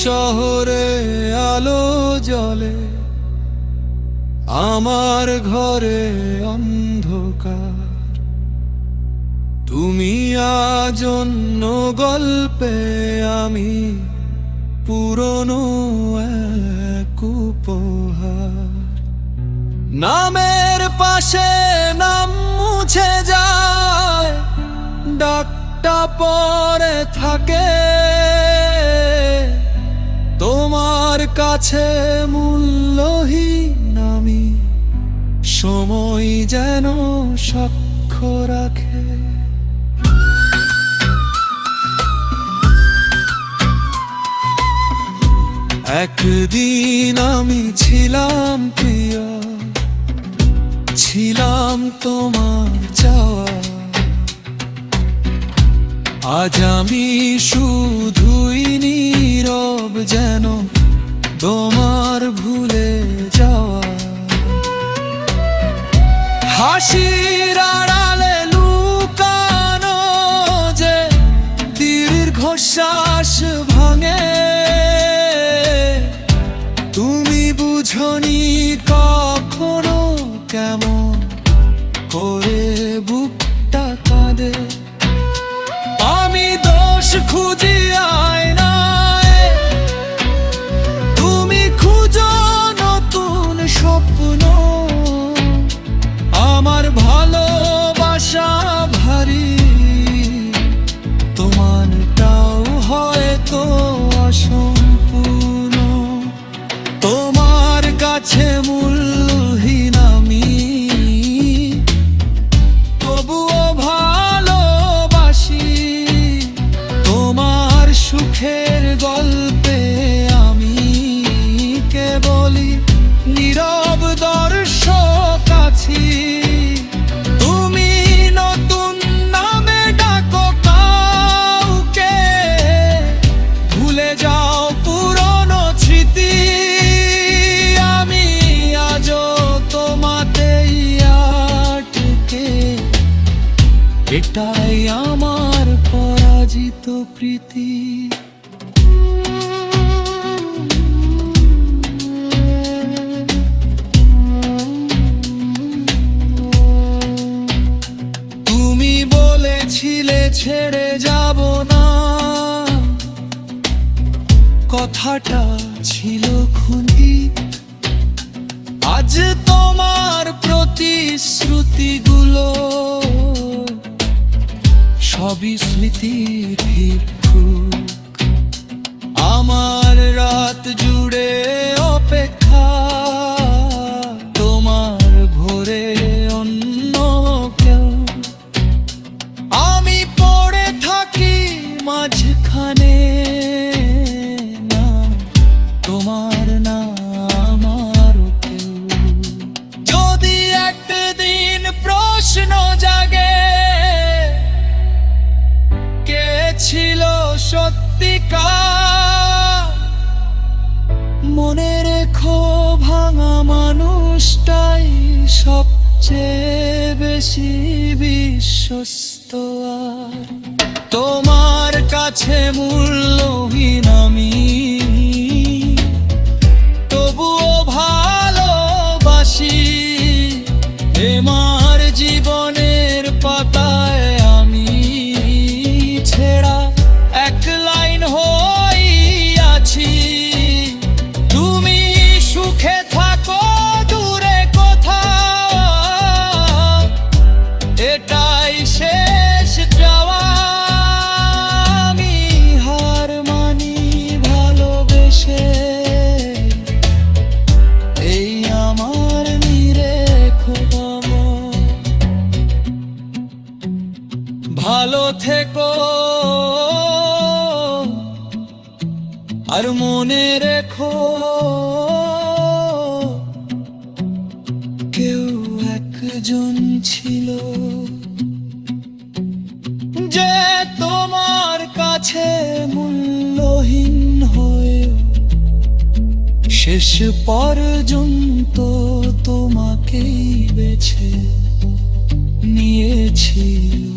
শহরে আলো জ্বলে, আমার ঘরে অন্ধকার। তুমি আজ অন্য গল্পে, আমি পুরনো এক উপহার। নামের পাশে নাম মুছে যায়, ডাকটা পরে থাকে। তোমার কাছে মূল্যহীন আমি, সময় যেন সাক্ষ্য রাখে। একদিন আমি ছিলাম প্রিয়, ছিলাম তোমার চাওয়া। আজ আমি শুধুই নীরব, যেন তোমার ভুলে যাওয়া। হাসির আড়ালে লুকানো যে দীর্ঘশ্বাস ভাঙে। তুমি বুঝনি কখনো কেমন করে বুকটা কাঁদে। আমি দোষ খুঁজি আয়নায়, তুমি খুঁজো নতুন স্বপ্ন। আমার ভালোবাসা ভারী, তোমারটাও হয়তো অসম্পূর্ণ। তোমার কাছে মূল্যহীন আমি, তবুও ভালোবাসি। তোমার সুখের গল্পে আমি কেবলই নীরব দর্শক আছি। তুমি নতুন নামে ডাকো কাউকে, ভুলে যাও পুরনো স্মৃতি। আমি আজও তোমাতেই আটকে, এটাই আমার পরাজিত প্রীতি। তুমি বলেছিলে ছেড়ে যাব না, কথাটা ছিল খুনি। আজ তোমার প্রতিশ্রুতিগুলো সবই স্মৃতির ভিক্ষুক। আমার রাত জুড়ে অপেক্ষা, তোমার ভোরে অন্য কেউ। আমি পড়ে থাকি মাঝখানে, না তোমার না আমারও কেউ। যদি একদিন প্রশ্ন জাগে, কে ছিল সত্যিকার, মনে রেখো ভাঙা মানুষটাই সবচেয়ে বেশি বিশ্বস্ত। আর তোমার কাছে মূল্যহীন আমি, তবুও ভালোবাসি। তোমার জীবনের পাতায় আমি ছেড়া এক লাইন হই আছি। তুমি সুখে থাকো দূরে কোথাও, এটাই শেষ চাওয়া। আমি হার মানি ভালোবেসে, এই আমার নিরেখো বাবা। ভালো থেকো আর মনে রেখো, কেউ একজন ছিল যে তোমার কাছে মূল্যহীন হয়ে শেষ পর্যন্ত তোমাকেই বেছে নিয়েছিল।